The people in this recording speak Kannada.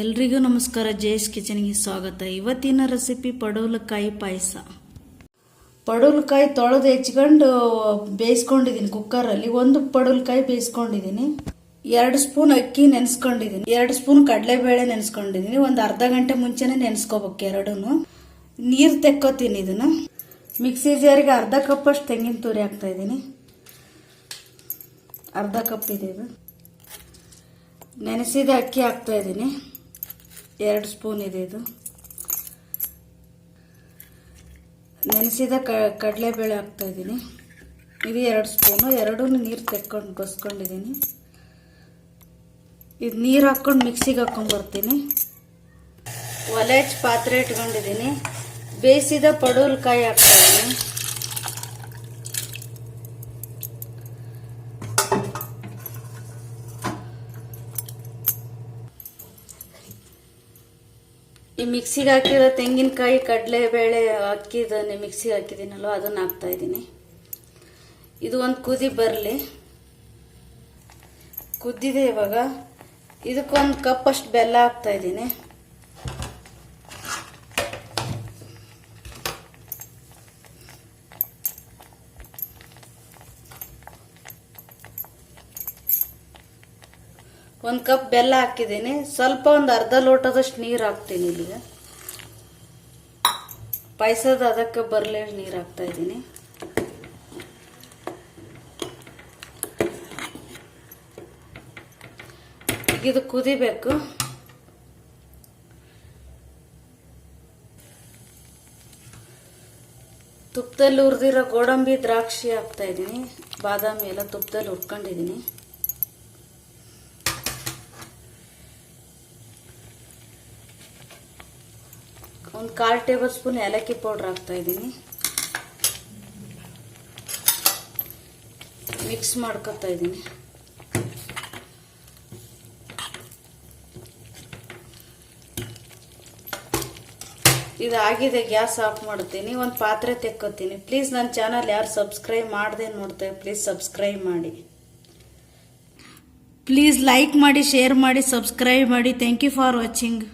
ಎಲ್ರಿಗೂ ನಮಸ್ಕಾರ. ಜೇಸ್ ಕಿಚನ್ಗೆ ಸ್ವಾಗತ. ಇವತ್ತಿನ ರೆಸಿಪಿ ಪಡವಲಕಾಯಿ ಪಾಯಸ. ಪಡವಲಕಾಯಿ ತೊಳೆದು ಹೆಚ್ಕೊಂಡು ಬೇಯಿಸ್ಕೊಂಡಿದ್ದೀನಿ ಕುಕ್ಕರಲ್ಲಿ. ಒಂದು ಪಡವಲಕಾಯಿ ಬೇಯಿಸ್ಕೊಂಡಿದ್ದೀನಿ. 2 ಸ್ಪೂನ್ ಅಕ್ಕಿ ನೆನೆಸ್ಕೊಂಡಿದ್ದೀನಿ. 2 ಸ್ಪೂನ್ ಕಡಲೆಬೇಳೆ ನೆನೆಸ್ಕೊಂಡಿದ್ದೀನಿ. ಒಂದು ಅರ್ಧ ಗಂಟೆ ಮುಂಚೆನೆ ನೆನೆಸ್ಕೋಬೇಕು ಎರಡೂನು. ನೀರು ತೆಕ್ಕೋತೀನಿ. ಇದನ್ನ ಮಿಕ್ಸಿ ಜಾರಿಗೆ ಅರ್ಧ ಕಪ್ ಅಷ್ಟು ತೆಂಗಿನ ತುರಿ ಹಾಕ್ತಾ ಇದ್ದೀನಿ. ಅರ್ಧ ಕಪ್ ಇದೆ ಇದು. ನೆನೆಸಿದ ಅಕ್ಕಿ ಹಾಕ್ತಾ ಇದ್ದೀನಿ. 2 ಸ್ಪೂನ್ ಇದೆ ಇದು. ನೆನೆಸಿದ ಕಡಲೆಬೇಳೆ ಹಾಕ್ತಾ ಇದ್ದೀನಿ. ಇದು 2 ಸ್ಪೂನು. ಎರಡೂ ನೀರು ತೆಕ್ಕೊಂಡು ಬಸ್ಕೊಂಡಿದ್ದೀನಿ. ಇದು ನೀರು ಹಾಕ್ಕೊಂಡು ಮಿಕ್ಸಿಗೆ ಹಾಕ್ಕೊಂಡು ಬರ್ತೀನಿ. ಒಲೆ ಹಚ್ಚಿ ಪಾತ್ರೆ ಇಟ್ಕೊಂಡಿದ್ದೀನಿ. ಬೇಯಿಸಿದ ಪಡವಲಕಾಯಿ ಹಾಕ್ತಾ ಇದ್ದೀನಿ. ಈ ಮಿಕ್ಸಿಗೆ ಹಾಕಿರೋ ತೆಂಗಿನಕಾಯಿ ಕಡಲೆಬೇಳೆ ಅಕ್ಕಿದನ್ನೇ ಮಿಕ್ಸಿಗೆ ಹಾಕಿದ್ದೀನಲ್ವ ಅದನ್ನು ಹಾಕ್ತಾ ಇದ್ದೀನಿ. ಇದು ಒಂದು ಕುದಿ ಬರಲಿ. ಕುದ್ದಿದೆ ಇವಾಗ. ಇದಕ್ಕೊಂದು ಕಪ್ ಅಷ್ಟು ಬೆಲ್ಲ ಹಾಕ್ತಾ ಇದ್ದೀನಿ. ಒಂದು ಕಪ್ ಬೆಲ್ಲ ಹಾಕಿದ್ದೀನಿ. ಸ್ವಲ್ಪ ಒಂದು ಅರ್ಧ ಲೋಟದಷ್ಟು ನೀರು ಹಾಕ್ತೀನಿ. ಇಲ್ಲಿಗೆ ಪಾಯಸದ ಅದಕ್ಕೆ ಬರಲೇ ನೀರು ಹಾಕ್ತಾ ಇದ್ದೀನಿ. ಇದು ಕುದಿಬೇಕು. ತುಪ್ಪದಲ್ಲಿ ಹುರಿದಿರೋ ಗೋಡಂಬಿ ದ್ರಾಕ್ಷಿ ಹಾಕ್ತಾ ಇದ್ದೀನಿ. ಬಾದಾಮಿ ಎಲ್ಲ ತುಪ್ಪದಲ್ಲಿ ಹುರ್ಕೊಂಡಿದ್ದೀನಿ. ಒಂದು 1/4 ಟೇಬಲ್ ಸ್ಪೂನ್ ಏಲಕ್ಕಿ ಪೌಡರ್ ಹಾಕ್ತಾ ಇದ್ದೀನಿ. ಮಿಕ್ಸ್ ಮಾಡ್ಕೊತಾ ಇದ್ದೀನಿ. ಇದಾಗಿದೆ. ಗ್ಯಾಸ್ ಆಫ್ ಮಾಡ್ತೀನಿ. ಒಂದು ಪಾತ್ರೆ ತೆಕ್ಕೋತೀನಿ. ಪ್ಲೀಸ್ ನನ್ನ ಚಾನಲ್ ಯಾರು ಸಬ್ಸ್ಕ್ರೈಬ್ ಮಾಡದೆ ನೋಡ್ತಾರೆ ಪ್ಲೀಸ್ ಸಬ್ಸ್ಕ್ರೈಬ್ ಮಾಡಿ. ಪ್ಲೀಸ್ ಲೈಕ್ ಮಾಡಿ, ಶೇರ್ ಮಾಡಿ, ಸಬ್ಸ್ಕ್ರೈಬ್ ಮಾಡಿ. Thank you for watching.